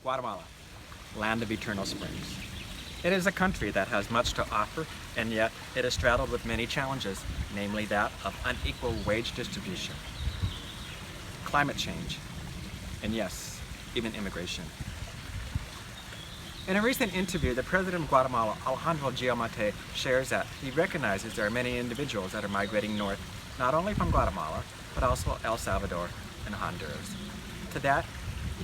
Guatemala, land of eternal springs. It is a country that has much to offer, and yet it is straddled with many challenges, namely that of unequal wage distribution, climate change, and yes, even immigration. In a recent interview, the president of Guatemala, Alejandro Giammattei, shares that he recognizes there are many individuals that are migrating north, not only from Guatemala, but also El Salvador and Honduras. To that,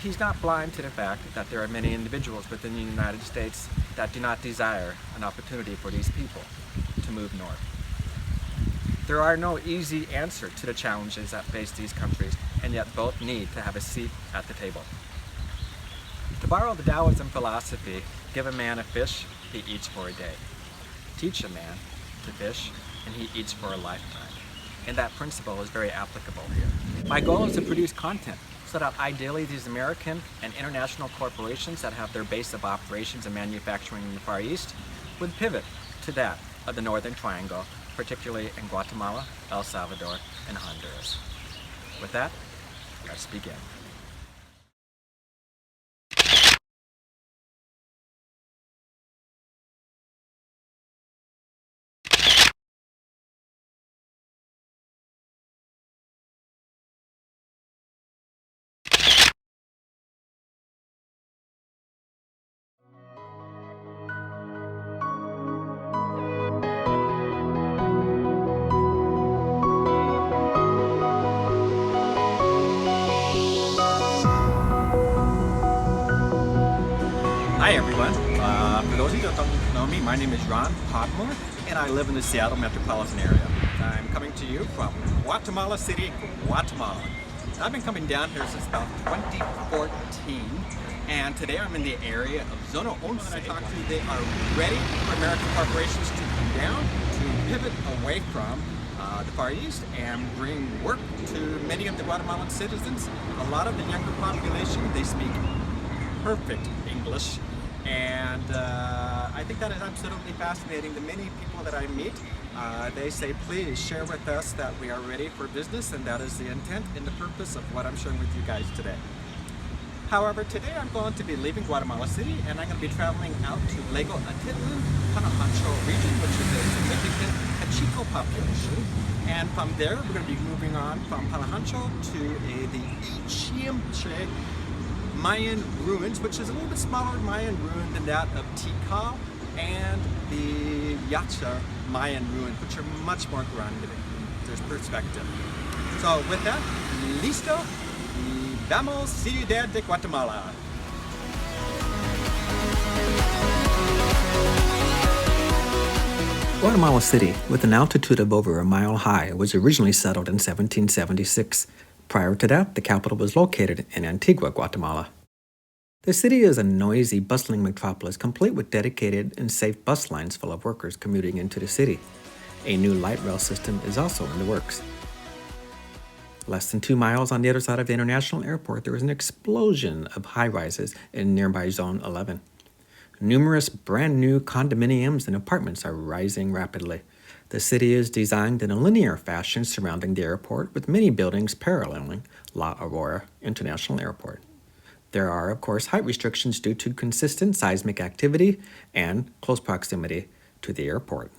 he's not blind to the fact that there are many individuals within the United States that do not desire an opportunity for these people to move north. There are no easy answer to the challenges that face these countries, and yet both need to have a seat at the table. To borrow the Taoism philosophy, give a man a fish, he eats for a day. Teach a man to fish, and he eats for a lifetime. And that principle is very applicable here. My goal is to produce content so that ideally these American and international corporations that have their base of operations and manufacturing in the Far East would pivot to that of the Northern Triangle, particularly in Guatemala, El Salvador, and Honduras. With that, let's begin. Hi everyone, for those of you that don't know me, my name is Juan Podmore, and I live in the Seattle metropolitan area. I'm coming to you from Guatemala City, Guatemala. I've been coming down here since about 2014, and today I'm in the area of Zona 11. I talked to, they are ready for American corporations to come down, to pivot away from the Far East and bring work to many of the Guatemalan citizens. A lot of the younger population, they speak perfect English, and I think that is absolutely fascinating. The many people that I meet, they say, please share with us that we are ready for business, and that is the intent and the purpose of what I'm sharing with you guys today. However, today I'm going to be leaving Guatemala City, and I'm going to be traveling out to Laguna, Atitlán, Panajanchel region, which is a significant Kachiko population. And from there, we're going to be moving on from Panajanchel to the Iximche Mayan ruins, which is a little bit smaller Mayan ruin than that of Tikal, and the Yacha Mayan ruin, which are much more grounded in their perspective. So with that, listo, y vamos, Ciudad de Guatemala. Guatemala City, with an altitude of over a mile high, was originally settled in 1776. Prior to that, the capital was located in Antigua, Guatemala. The city is a noisy, bustling metropolis, complete with dedicated and safe bus lines full of workers commuting into the city. A new light rail system is also in the works. Less than 2 miles on the other side of the international airport, there is an explosion of high-rises in nearby Zone 11. Numerous brand-new condominiums and apartments are rising rapidly. The city is designed in a linear fashion surrounding the airport, with many buildings paralleling La Aurora International Airport. There are, of course, height restrictions due to consistent seismic activity and close proximity to the airport.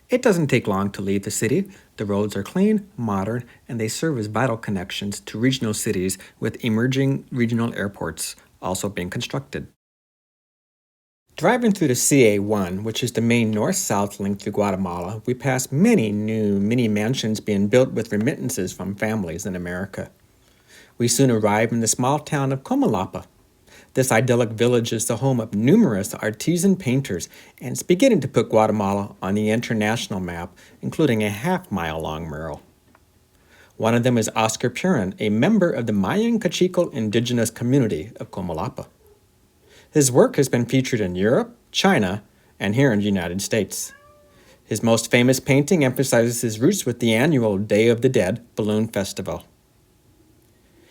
It doesn't take long to leave the city. The roads are clean, modern, and they serve as vital connections to regional cities, with emerging regional airports also being constructed. Driving through the CA1, which is the main north-south link to Guatemala, we pass many new mini mansions being built with remittances from families in America. We soon arrive in the small town of Comalapa. This idyllic village is the home of numerous artisan painters, and it's beginning to put Guatemala on the international map, including a half-mile-long mural. One of them is Oscar Purin, a member of the Mayan Kachiko indigenous community of Comalapa. His work has been featured in Europe, China, and here in the United States. His most famous painting emphasizes his roots with the annual Day of the Dead balloon festival.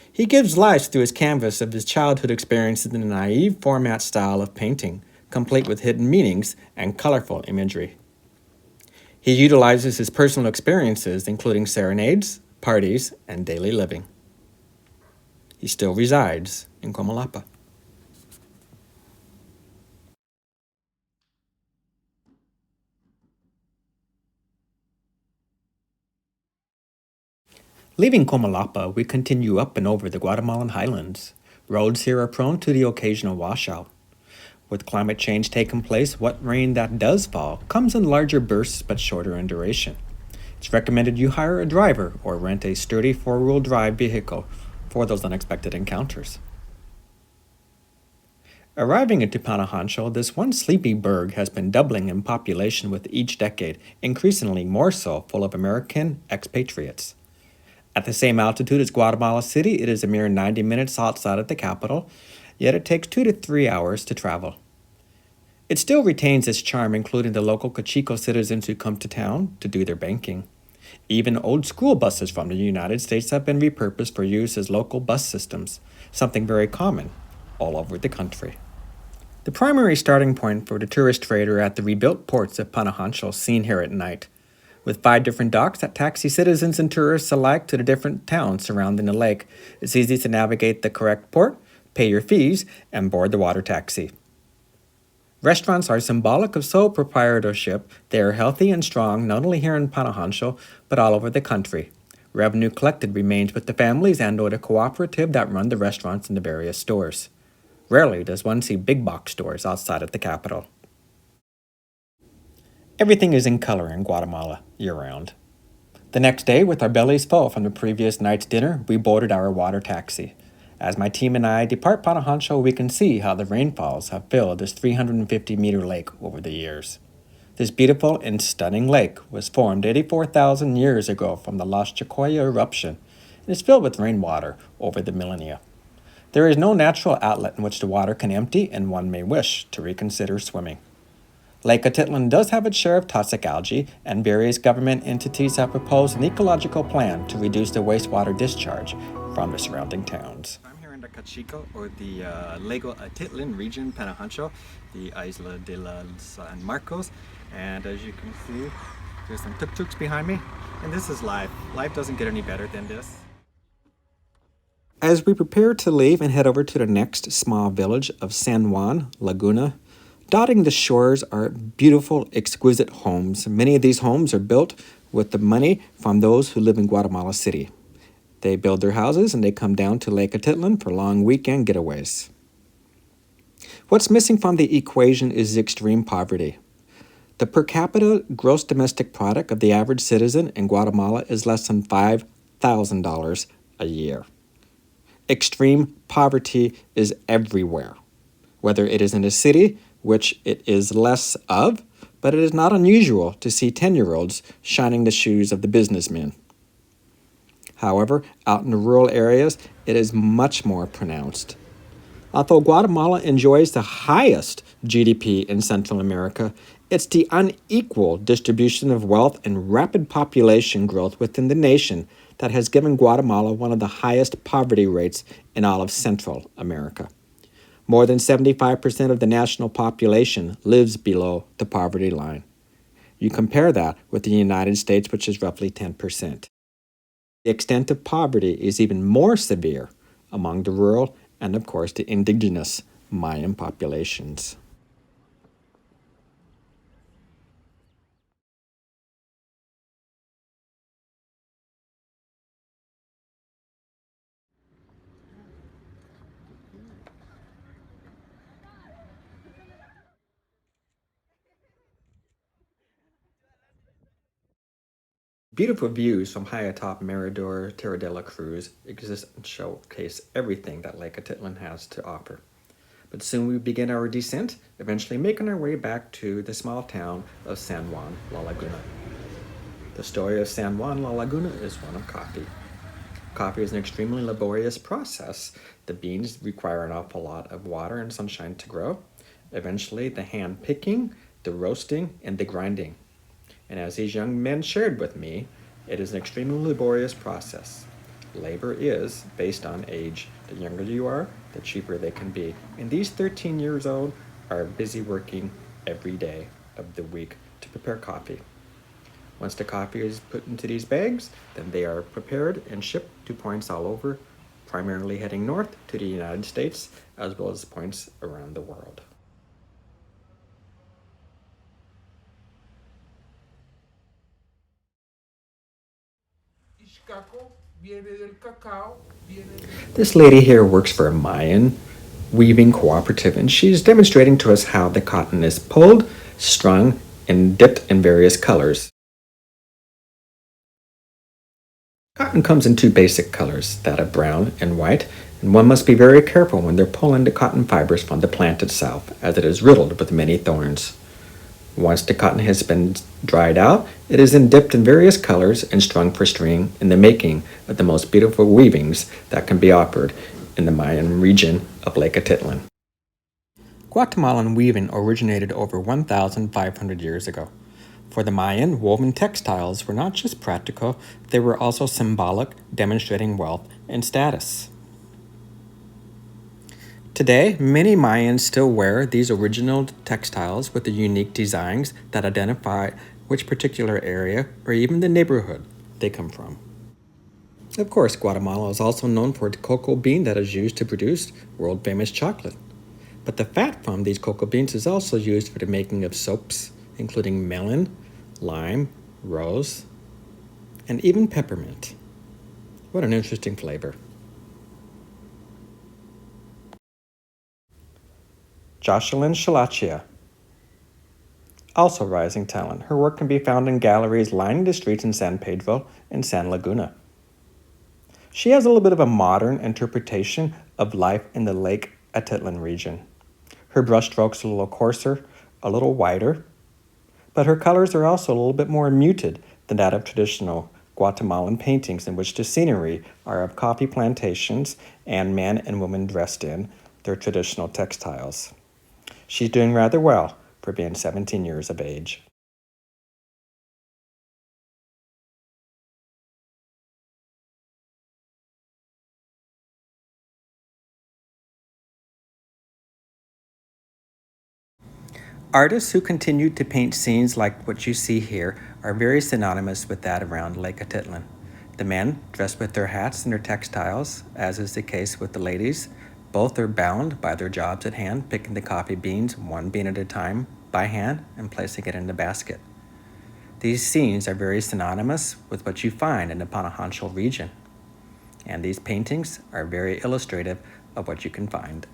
He gives life through his canvas of his childhood experiences in a naive format style of painting, complete with hidden meanings and colorful imagery. He utilizes his personal experiences, including serenades, parties, and daily living. He still resides in Comalapa. Leaving Comalapa, we continue up and over the Guatemalan highlands. Roads here are prone to the occasional washout. With climate change taking place, what rain that does fall comes in larger bursts but shorter in duration. It's recommended you hire a driver or rent a sturdy four-wheel drive vehicle for those unexpected encounters. Arriving into Panajanchel, this once sleepy burg has been doubling in population with each decade, increasingly more so full of American expatriates. At the same altitude as Guatemala City, it is a mere 90 minutes outside of the capital, yet it takes 2 to 3 hours to travel. It still retains its charm, including the local Cachico citizens who come to town to do their banking. Even old school buses from the United States have been repurposed for use as local bus systems, something very common all over the country. The primary starting point for the tourist trade are at the rebuilt ports of Panajanchel, seen here at night, with 5 different docks that taxi citizens and tourists alike to the different towns surrounding the lake. It's easy to navigate the correct port, pay your fees, and board the water taxi. Restaurants are symbolic of sole proprietorship. They are healthy and strong, not only here in Panajanchel, but all over the country. Revenue collected remains with the families and or the cooperative that run the restaurants and the various stores. Rarely does one see big box stores outside of the capital. Everything is in color in Guatemala year-round. The next day, with our bellies full from the previous night's dinner, we boarded our water taxi. As my team and I depart Panajanchel, we can see how the rainfalls have filled this 350-meter lake over the years. This beautiful and stunning lake was formed 84,000 years ago from the Las Chacoya eruption and is filled with rainwater over the millennia. There is no natural outlet in which the water can empty, and one may wish to reconsider swimming. Lake Atitlán does have its share of toxic algae, and various government entities have proposed an ecological plan to reduce the wastewater discharge from the surrounding towns. I'm here in the Cachico, or the Lago Atitlán region, Panajanchel, the Isla de los San Marcos, and as you can see, there's some tuk-tuks behind me, and this is life. Life doesn't get any better than this. As we prepare to leave and head over to the next small village of San Juan, Laguna, dotting the shores are beautiful, exquisite homes. Many of these homes are built with the money from those who live in Guatemala City. They build their houses and they come down to Lake Atitlán for long weekend getaways. What's missing from the equation is extreme poverty. The per capita gross domestic product of the average citizen in Guatemala is less than $5,000 a year. Extreme poverty is everywhere, whether it is in a city, which it is less of, but it is not unusual to see 10-year-olds shining the shoes of the businessmen. However, out in the rural areas, it is much more pronounced. Although Guatemala enjoys the highest GDP in Central America, it's the unequal distribution of wealth and rapid population growth within the nation that has given Guatemala one of the highest poverty rates in all of Central America. More than 75% of the national population lives below the poverty line. You compare that with the United States, which is roughly 10%. The extent of poverty is even more severe among the rural and, of course, the indigenous Mayan populations. Beautiful views from high atop Mirador Terra de la Cruz exist and showcase everything that Lake Atitlán has to offer. But soon we begin our descent, eventually making our way back to the small town of San Juan, La Laguna. The story of San Juan, La Laguna is one of coffee. Coffee is an extremely laborious process. The beans require an awful lot of water and sunshine to grow. Eventually, the hand picking, the roasting, and the grinding. And as these young men shared with me, it is an extremely laborious process. Labor is based on age. The younger you are, the cheaper they can be. And these 13 years old are busy working every day of the week to prepare coffee. Once the coffee is put into these bags, then they are prepared and shipped to points all over, primarily heading north to the United States, as well as points around the world. This lady here works for a Mayan weaving cooperative, and she's demonstrating to us how the cotton is pulled, strung, and dipped in various colors. Cotton comes in two basic colors, that of brown and white, and one must be very careful when they're pulling the cotton fibers from the plant itself, as it is riddled with many thorns. Once the cotton has been dried out, it is then dipped in various colors and strung for string in the making of the most beautiful weavings that can be offered in the Mayan region of Lake Atitlán. Guatemalan weaving originated over 1,500 years ago. For the Mayan, woven textiles were not just practical, they were also symbolic, demonstrating wealth and status. Today, many Mayans still wear these original textiles with the unique designs that identify which particular area or even the neighborhood they come from. Of course, Guatemala is also known for the cocoa bean that is used to produce world-famous chocolate. But the fat from these cocoa beans is also used for the making of soaps, including melon, lime, rose, and even peppermint. What an interesting flavor. Jocelyn Shalachia, also rising talent. Her work can be found in galleries lining the streets in San Pedro and San Laguna. She has a little bit of a modern interpretation of life in the Lake Atitlán region. Her brushstrokes are a little coarser, a little wider, but her colors are also a little bit more muted than that of traditional Guatemalan paintings, in which the scenery are of coffee plantations and men and women dressed in their traditional textiles. She's doing rather well for being 17 years of age. Artists who continue to paint scenes like what you see here are very synonymous with that around Lake Atitlán. The men, dressed with their hats and their textiles, as is the case with the ladies, both are bound by their jobs at hand, picking the coffee beans one bean at a time by hand and placing it in the basket. These scenes are very synonymous with what you find in the Panajanchel region, and these paintings are very illustrative of what you can find.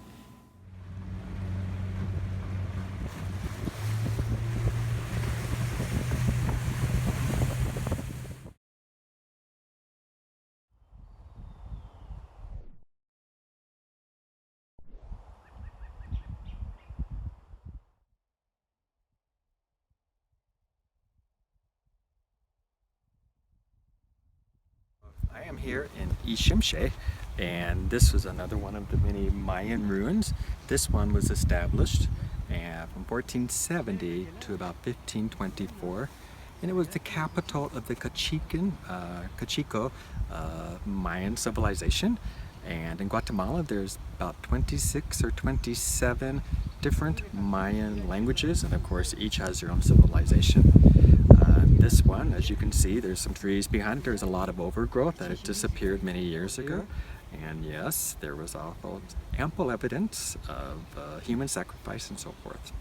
I am here in Iximche, and this was another one of the many Mayan ruins. This one was established from 1470 to about 1524, and it was the capital of the Cachico Mayan civilization. And in Guatemala, there's about 26 or 27 different Mayan languages, and of course, each has their own civilization. This one, as you can see, there's some trees behind it. There's a lot of overgrowth that had disappeared many years ago. And yes, there was also ample evidence of human sacrifice and so forth.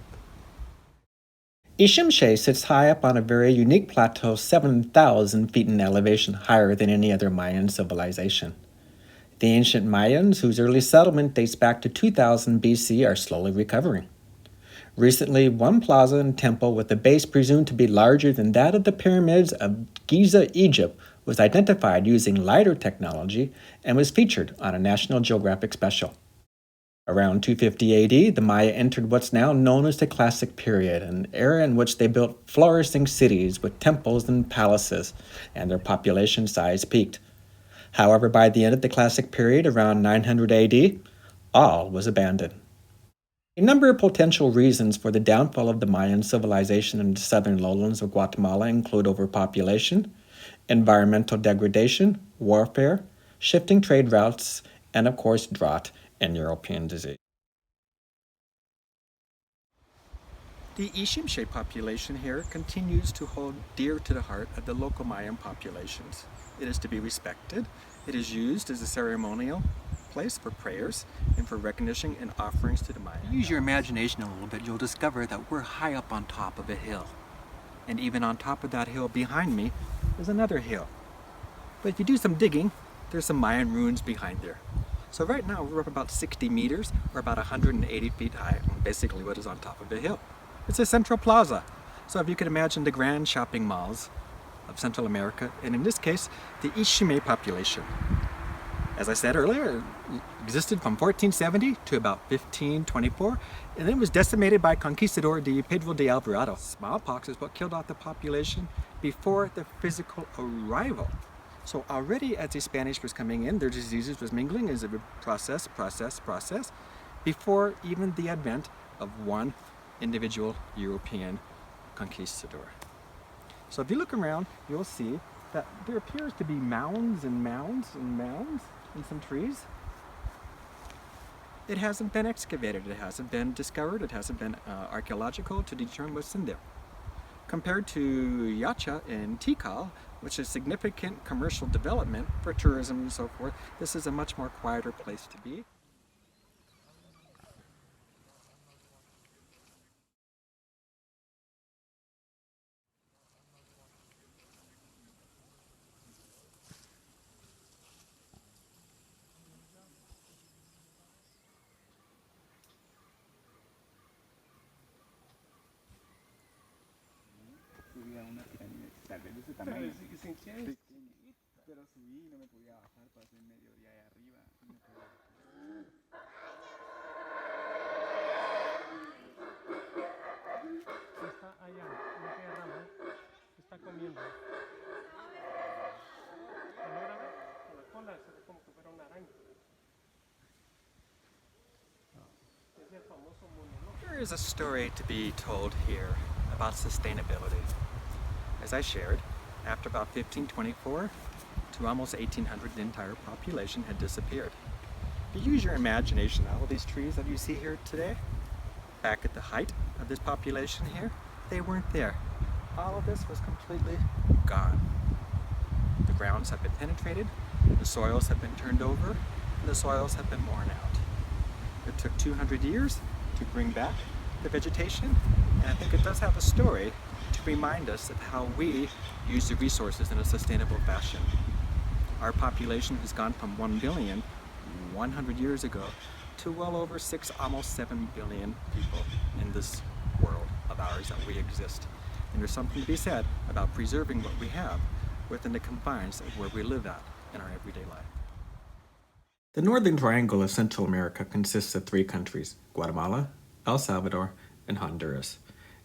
Iximche sits high up on a very unique plateau, 7,000 feet in elevation, higher than any other Mayan civilization. The ancient Mayans, whose early settlement dates back to 2000 BC, are slowly recovering. Recently, one plaza and temple with a base presumed to be larger than that of the pyramids of Giza, Egypt, was identified using LiDAR technology and was featured on a National Geographic special. Around 250 AD, the Maya entered what's now known as the Classic Period, an era in which they built flourishing cities with temples and palaces, and their population size peaked. However, by the end of the Classic Period, around 900 AD, all was abandoned. A number of potential reasons for the downfall of the Mayan civilization in the southern lowlands of Guatemala include overpopulation, environmental degradation, warfare, shifting trade routes, and of course drought and European disease. The Iximche population here continues to hold dear to the heart of the local Mayan populations. It is to be respected. It is used as a ceremonial place for prayers and for recognition and offerings to the Mayan. Use your imagination a little bit, you'll discover that we're high up on top of a hill. And even on top of that hill behind me is another hill. But if you do some digging, there's some Mayan ruins behind there. So right now we're up about 60 meters, or about 180 feet high, on basically what is on top of the hill. It's a central plaza. So if you could imagine the grand shopping malls of Central America, and in this case, the Iximche population. As I said earlier, it existed from 1470 to about 1524, and then it was decimated by Conquistador Pedro de Alvarado. Smallpox is what killed off the population before the physical arrival. So already as the Spanish was coming in, their diseases was mingling as a process, before even the advent of one individual European conquistador. So if you look around, you'll see that there appears to be mounds and mounds and mounds and some trees. It hasn't been excavated, it hasn't been discovered, it hasn't been archaeological to determine what's in there. Compared to Yacha and Tikal, which is significant commercial development for tourism and so forth, this is a much more quieter place to be. Tal vez de ese tamaño. Sí, pero subí y no me podía bajar, pasé en medio día de arriba. Y no podía Está allá, en aquella rama, está comiendo. ¿Lo logra ver? Con la cola se ve como que fuera una araña. Es el famoso monologue. There is a story to be told here about sustainability. As I shared, after about 1524 to almost 1800, the entire population had disappeared. If you use your imagination, all of these trees that you see here today, back at the height of this population here, they weren't there. All of this was completely gone. The grounds have been penetrated, the soils have been turned over, and the soils have been worn out. It took 200 years to bring back the vegetation, and I think it does have a story to remind us of how we use the resources in a sustainable fashion. Our population has gone from 1 billion 100 years ago to well over 6, almost 7 billion people in this world of ours that we exist. And there's something to be said about preserving what we have within the confines of where we live at in our everyday life. The Northern Triangle of Central America consists of 3 countries, Guatemala, El Salvador, and Honduras.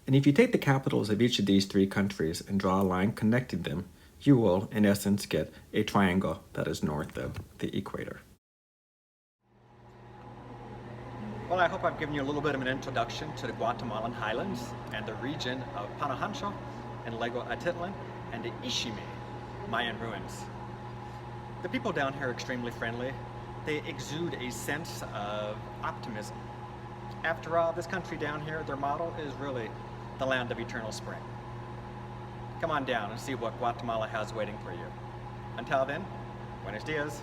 And if you take the capitals of each of these 3 countries and draw a line connecting them, you will, in essence, get a triangle that is north of the equator. Well, I hope I've given you a little bit of an introduction to the Guatemalan highlands and the region of Panajanchel and Lago Atitlán and the Iximche Mayan ruins. The people down here are extremely friendly. They exude a sense of optimism. After all, this country down here, their motto is really the land of eternal spring. Come on down and see what Guatemala has waiting for you. Until then, buenos dias.